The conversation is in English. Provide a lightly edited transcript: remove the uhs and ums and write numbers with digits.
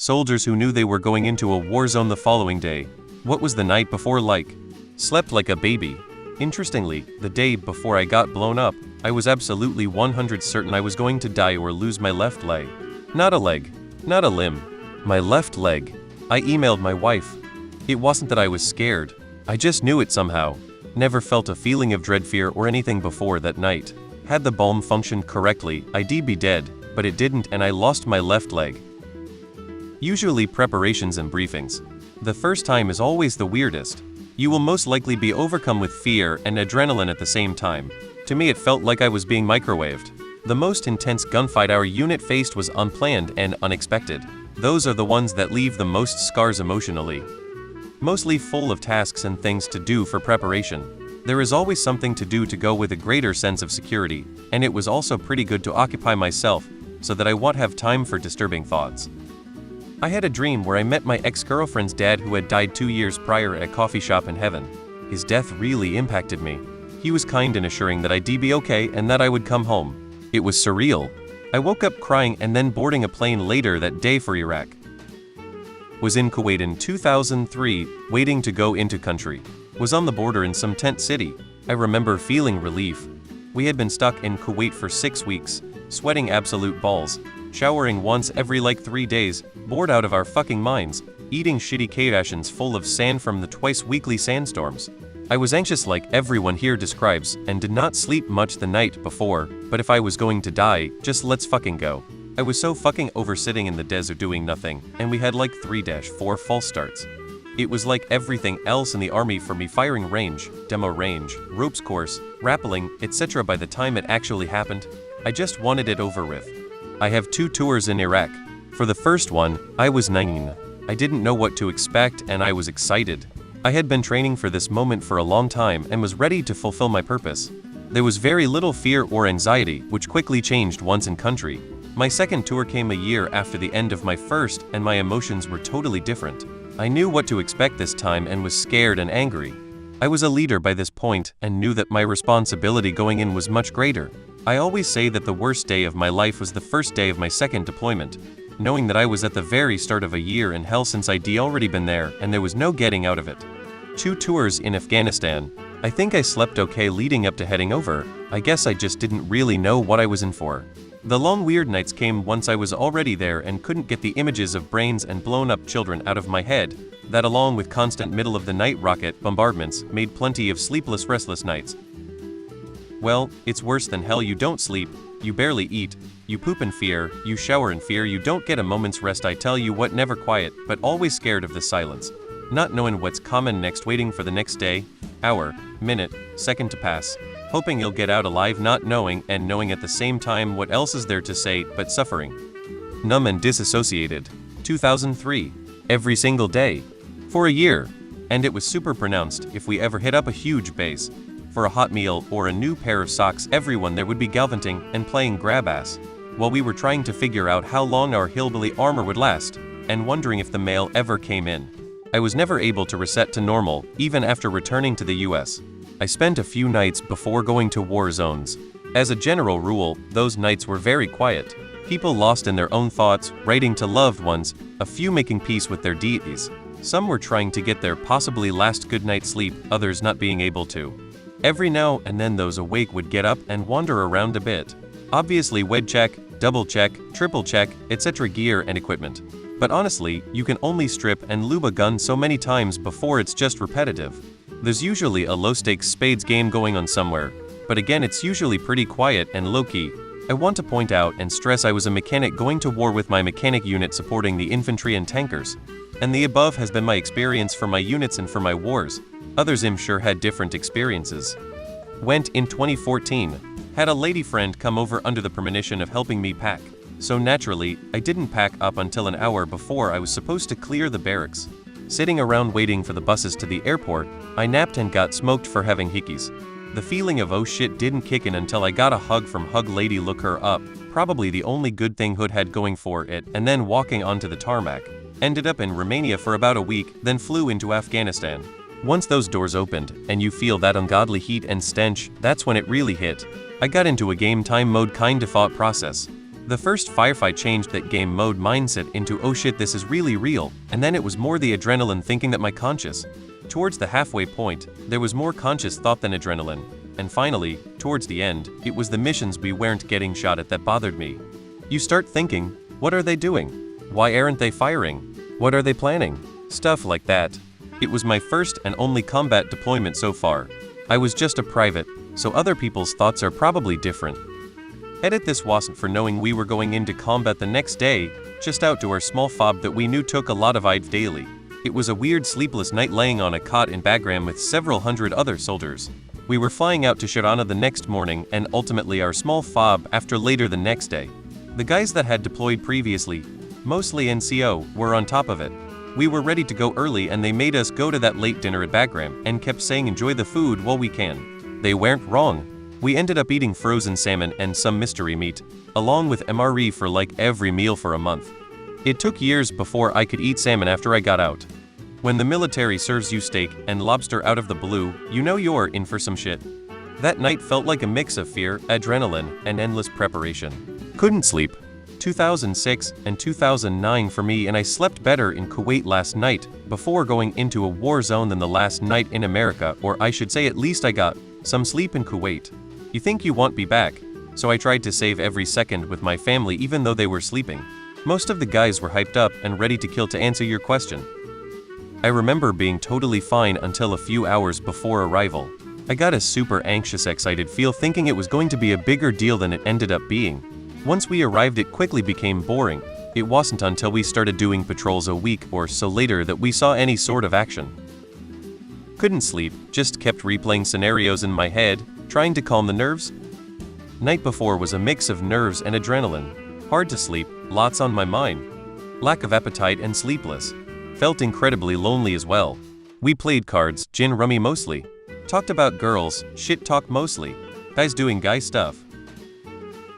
Soldiers who knew they were going into a war zone the following day. What was the night before like? Slept like a baby. Interestingly, the day before I got blown up, I was absolutely 100% certain I was going to die or lose my left leg. Not a leg. Not a limb. My left leg. I emailed my wife. It wasn't that I was scared. I just knew it somehow. Never felt a feeling of dread, fear, or anything before that night. Had the balm functioned correctly, I'd be dead, but it didn't and I lost my left leg. Usually preparations and briefings. The first time is always the weirdest. You will most likely be overcome with fear and adrenaline at the same time. To me it felt like I was being microwaved. The most intense gunfight our unit faced was unplanned and unexpected. Those are the ones that leave the most scars emotionally. Mostly full of tasks and things to do for preparation. There is always something to do to go with a greater sense of security, and it was also pretty good to occupy myself so that I won't have time for disturbing thoughts. I had a dream where I met my ex-girlfriend's dad who had died 2 years prior at a coffee shop in heaven. His death really impacted me. He was kind and assuring that I'd be okay and that I would come home. It was surreal. I woke up crying and then boarding a plane later that day for Iraq. Was in Kuwait in 2003, waiting to go into country. Was on the border in some tent city. I remember feeling relief. We had been stuck in Kuwait for 6 weeks, sweating absolute balls, showering once every 3 days, bored out of our fucking minds, eating shitty rations full of sand from the twice weekly sandstorms. I was anxious like everyone here describes and did not sleep much the night before, but if I was going to die, just let's fucking go. I was so fucking over sitting in the desert doing nothing, and we had 3-4 false starts. It was like everything else in the army for me: firing range, demo range, ropes course, rappelling, etc. By the time it actually happened, I just wanted it over with. I have 2 tours in Iraq. For the first one, I was 9. I didn't know what to expect and I was excited. I had been training for this moment for a long time and was ready to fulfill my purpose. There was very little fear or anxiety, which quickly changed once in country. My second tour came a year after the end of my first, and my emotions were totally different. I knew what to expect this time and was scared and angry. I was a leader by this point and knew that my responsibility going in was much greater. I always say that the worst day of my life was the first day of my second deployment, knowing that I was at the very start of a year in hell since I'd already been there and there was no getting out of it. 2 tours in Afghanistan. I think I slept okay leading up to heading over. I guess I just didn't really know what I was in for. The long weird nights came once I was already there and couldn't get the images of brains and blown up children out of my head. That, along with constant middle of the night rocket bombardments, made plenty of sleepless, restless nights. Well, it's worse than hell. You don't sleep, you barely eat, you poop in fear, you shower in fear, you don't get a moment's rest. I tell you what, never quiet, but always scared of the silence. Not knowing what's coming next, waiting for the next day, hour, minute, second to pass. Hoping you'll get out alive, not knowing and knowing at the same time what else is there to say, but suffering. Numb and disassociated. 2003. Every single day. For a year. And it was super pronounced. If we ever hit up a huge base for a hot meal or a new pair of socks, everyone there would be galvanting and playing grab ass, while we were trying to figure out how long our hillbilly armor would last, and wondering if the mail ever came in. I was never able to reset to normal, even after returning to the US. I spent a few nights before going to war zones. As a general rule, those nights were very quiet. People lost in their own thoughts, writing to loved ones, a few making peace with their deities. Some were trying to get their possibly last good night's sleep, others not being able to. Every now and then those awake would get up and wander around a bit. Obviously wed check, double check, triple check, etc. gear and equipment. But honestly, you can only strip and lube a gun so many times before it's just repetitive. There's usually a low-stakes spades game going on somewhere, but again it's usually pretty quiet and low-key. I want to point out and stress I was a mechanic going to war with my mechanic unit supporting the infantry and tankers. And the above has been my experience for my units and for my wars. Others I'm sure had different experiences. Went in 2014. Had a lady friend come over under the premonition of helping me pack. So naturally, I didn't pack up until an hour before I was supposed to clear the barracks. Sitting around waiting for the buses to the airport, I napped and got smoked for having hickeys. The feeling of oh shit didn't kick in until I got a hug from Hug Lady. Look her up, probably the only good thing Hood had going for it, and then walking onto the tarmac. Ended up in Romania for about a week, then flew into Afghanistan. Once those doors opened, and you feel that ungodly heat and stench, that's when it really hit. I got into a game time mode kind of thought process. The first firefight changed that game mode mindset into oh shit this is really real, and then it was more the adrenaline thinking that my conscious. Towards the halfway point, there was more conscious thought than adrenaline, and finally, towards the end, it was the missions we weren't getting shot at that bothered me. You start thinking, what are they doing? Why aren't they firing? What are they planning? Stuff like that. It was my first and only combat deployment so far. I was just a private, so other people's thoughts are probably different. Edit this wasn't for knowing we were going into combat the next day, just out to our small fob that we knew took a lot of IDF daily. It was a weird sleepless night laying on a cot in Bagram with several hundred other soldiers. We were flying out to Sharana the next morning and ultimately our small fob after later the next day. The guys that had deployed previously, mostly NCO, were on top of it. We were ready to go early and they made us go to that late dinner at Bagram and kept saying enjoy the food while we can. They weren't wrong. We ended up eating frozen salmon and some mystery meat, along with MRE for like every meal for a month. It took years before I could eat salmon after I got out. When the military serves you steak and lobster out of the blue, you know you're in for some shit. That night felt like a mix of fear, adrenaline, and endless preparation. Couldn't sleep. 2006 and 2009 for me, and I slept better in Kuwait last night before going into a war zone than the last night in America, or I should say at least I got some sleep in Kuwait. You think you won't be back, so I tried to save every second with my family even though they were sleeping. Most of the guys were hyped up and ready to kill to answer your question. I remember being totally fine until a few hours before arrival. I got a super anxious excited feel thinking it was going to be a bigger deal than it ended up being. Once we arrived it quickly became boring. It wasn't until we started doing patrols a week or so later that we saw any sort of action. Couldn't sleep, just kept replaying scenarios in my head, trying to calm the nerves. Night before was a mix of nerves and adrenaline. Hard to sleep, lots on my mind. Lack of appetite and sleepless. Felt incredibly lonely as well. We played cards, gin rummy mostly. Talked about girls, shit talk mostly. Guys doing guy stuff.